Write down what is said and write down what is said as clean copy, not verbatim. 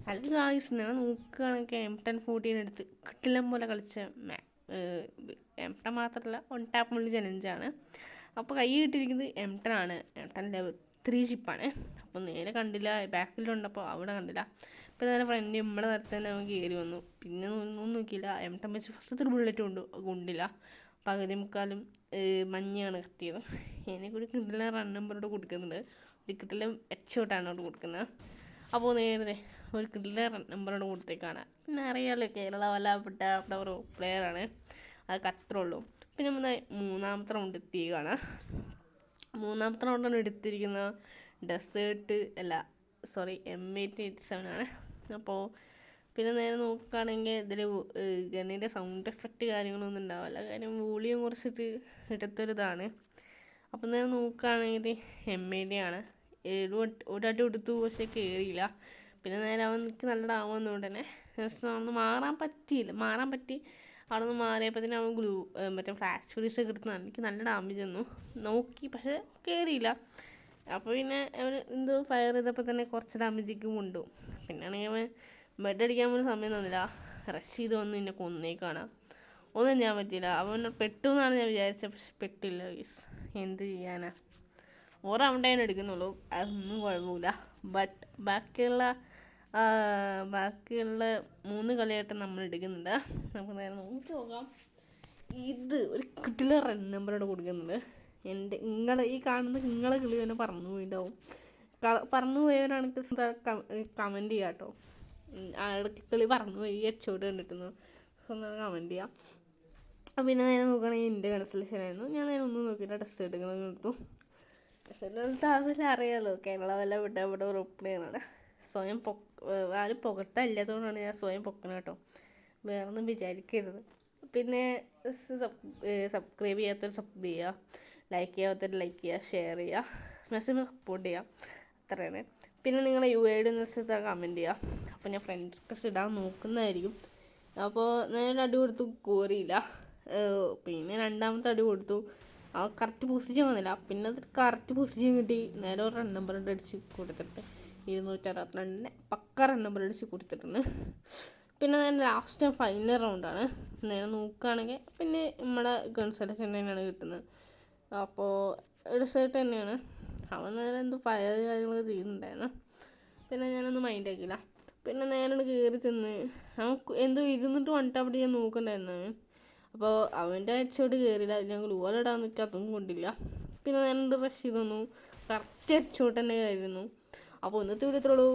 Hello guys, ഞാൻ നോക്കുകയാണെങ്കിൽ M1014 എടുത്ത് കിട്ടില്ലം പോലെ കളിച്ച M10 മാത്രമല്ല 1 ടാപ്പ് മുള്ളി ചലഞ്ചാണ്. അപ്പോൾ കൈ കിട്ടിയിരിക്കുന്നത് M10 ആണ്. M10 level 3 ചിപ്പാണ്. അപ്പോൾ നേരെ കണ്ടില്ല, ബാക്കിലുണ്ടപ്പോൾ അവിടെ കണ്ടില്ല. അപ്പോൾ നേരെ ഫ്രണ്ട് നമ്മുടെ നേരത്തെ തന്നെ അവൻ കയറി വന്നു. പിന്നെ ഒന്നും നോക്കിയില്ല, M10 വെച്ച് ഫസ്റ്റത്തെ ഒരു ബുള്ളറ്റ് കൊണ്ടില്ല. പകുതി മുക്കാലും മഞ്ഞയാണ് കത്തിയത്. എനിക്കൊരു കിട്ടില്ല റൺ നമ്പറോട് കൊടുക്കുന്നുണ്ട്. ഒരു കിട്ടില്ല ഹെഡ്ഷോട്ടാണ് അവിടെ കൊടുക്കുന്നത്. അപ്പോൾ നേരെ ഒരു കിട്ടില്ല റൺ നമ്പറോട് കൊടുത്തേക്കാണ്. പിന്നെ അറിയാമല്ലോ, കേരള വല്ലപ്പെട്ട അവിടെ ഒരു പ്ലെയറാണ്, അതൊക്കെ അത്രേ ഉള്ളൂ. പിന്നെ നമ്മൾ മൂന്നാമത്തെ റൗണ്ട് എത്തിയേക്കാണ്. മൂന്നാമത്തെ റൗണ്ടാണ് എടുത്തിരിക്കുന്ന ഡെസേർട്ട് M887 ആണ്. അപ്പോൾ പിന്നെ നേരെ നോക്കുകയാണെങ്കിൽ ഇതിൽ ഗണ്ണിൻ്റെ സൗണ്ട് എഫക്റ്റ് കാര്യങ്ങളൊന്നും ഉണ്ടാവില്ല, കാര്യം വോളിയം കുറച്ചിട്ട് എടുത്തൊരിതാണ്. അപ്പം നേരെ നോക്കുകയാണെങ്കിൽ M80 ആണ്. ഒരു അടി എടുത്തു, പക്ഷേ കയറിയില്ല. പിന്നെ നേരെ അവനക്ക് നല്ല ഡാമെന്നുകൊണ്ട് തന്നെ ഒന്ന് മാറാൻ പറ്റി. അവിടെ നിന്ന് മാറിയപ്പോൾ തന്നെ അവൻ മറ്റേ ഫ്ലാഷ് ഫ്രീസ് ഒക്കെ എടുത്താണ്. എനിക്ക് നല്ല ഡാമേജ് തന്നു, നോക്കി പക്ഷേ കയറിയില്ല. അപ്പോൾ പിന്നെ അവൻ എന്തോ ഫയർ ചെയ്തപ്പോൾ തന്നെ കുറച്ച് ഡാമേജൊക്കെ കൊണ്ടു. പിന്നെയാണെങ്കിൽ അവൻ ബെഡ് അടിക്കാൻ പോലും സമയം തന്നില്ല, റഷ് ചെയ്ത് വന്ന് എന്നെ കൊന്നേക്കാണ്. ഒന്നും ചെയ്യാൻ പറ്റിയില്ല. അവൻ പെട്ടു എന്നാണ് ഞാൻ വിചാരിച്ചത്, പക്ഷെ പെട്ടില്ല ഗൈസ്. എന്ത് ചെയ്യാനാ, ഓരോ റൗണ്ടാണ് എടുക്കുന്നുള്ളൂ, അതൊന്നും കുഴപ്പമില്ല. ബട്ട് ബാക്കിയുള്ള 3 കളിയായിട്ട് നമ്മൾ എടുക്കുന്നുണ്ട്. നമുക്ക് നേരെ നോക്കി നോക്കാം. ഇത് ഒരു കിട്ടില്ല റൺ നമ്പറോട് കൊടുക്കുന്നുണ്ട്. ഈ കാണുന്ന നിങ്ങളെ കിളി തന്നെ പറന്നു പോയിട്ടാവും. പറന്നു പോയവരാണെങ്കിൽ കമൻറ്റ് ചെയ്യാം കേട്ടോ. ആളുടെ കിളി പറന്നു പോയി എച്ചോട് കണ്ടിട്ടുന്നു കമൻറ്റ് ചെയ്യാം. പിന്നെ നേരെ നോക്കുകയാണെങ്കിൽ എൻ്റെ കൺസലേഷനായിരുന്നു. ഞാൻ നേരെ ഒന്നും നോക്കിയിട്ട് ടെസ്റ്റ് എടുക്കുന്നത് എടുത്തു. ടെസ്റ്റ് അവരെ അറിയാമല്ലോ, കേരള വല്ല ഇവിടെ ഒരു പ്ലെയറാണ്. സ്വയം ആരും പുകഴ്ത്തല്ലാത്തതുകൊണ്ടാണ് ഞാൻ സ്വയം പൊക്കണം കേട്ടോ, വേറൊന്നും വിചാരിക്കരുത്. പിന്നെ സബ്സ്ക്രൈബ് ചെയ്യാത്തവർ സബ് ചെയ്യുക, ലൈക്ക് ചെയ്യാത്തവർ ലൈക്ക് ചെയ്യുക, ഷെയർ ചെയ്യുക, മാക്സിമം സപ്പോർട്ട് ചെയ്യുക, അത്രയാണ്. പിന്നെ നിങ്ങളെ UID എന്ന് കമൻറ്റ് ചെയ്യുക. അപ്പോൾ ഞാൻ ഫ്രണ്ട് റിക്വസ്റ്റ് ഇടാൻ നോക്കുന്നതായിരിക്കും. അപ്പോൾ ഞാൻ അടി കൊടുത്തു, കോറിയില്ല. പിന്നെ രണ്ടാമത്തെ അടി കൊടുത്തു, ആ കറക്റ്റ് പൊസിഷൻ വന്നില്ല. പിന്നെ അത് കറക്റ്റ് പൊസിഷൻ കിട്ടി. നേരെ ഒരു റൺ നമ്പർ അടിച്ച് കൊടുത്തിട്ട് 262 പക്ക റൺ നമ്പർ അടിച്ച് കൊടുത്തിട്ടുണ്ട്. പിന്നെ ഞാൻ ലാസ്റ്റ് ഫൈനൽ റൗണ്ടാണ്. നേരെ നോക്കുകയാണെങ്കിൽ പിന്നെ നമ്മുടെ കൺസലേഷൻ തന്നെയാണ് കിട്ടുന്നത്. അപ്പോൾ റിസൾട്ട് തന്നെയാണ്. അവൻ നേരെ എന്തോ ഫയർ കാര്യങ്ങളൊക്കെ ചെയ്യുന്നുണ്ടായിരുന്നു. പിന്നെ ഞാനൊന്നും മൈൻഡ് ആക്കിയില്ല. പിന്നെ നേരെ കയറി ചെന്ന് അവൻ എന്തോ ഇരുന്നിട്ട് വണ്ടിട്ട് ഞാൻ നോക്കണ്ടായിരുന്നു. അപ്പോൾ അവൻ്റെ ഹെഡ്ഷോട്ട് കയറിയില്ല. ഞാൻ ഗ്ലൂവലിടാൻ നിൽക്കുക, അതൊന്നും കൊണ്ടില്ല. പിന്നെ ഞാൻ റഷ് ചെയ്ത് തന്നു, കറക്റ്റ് ഹെഡ്ഷോട്ട് തന്നെ ആയിരുന്നു. അപ്പോൾ ഇന്നത്തെ വീഡിയോ ഇത്രയുള്ളൂ.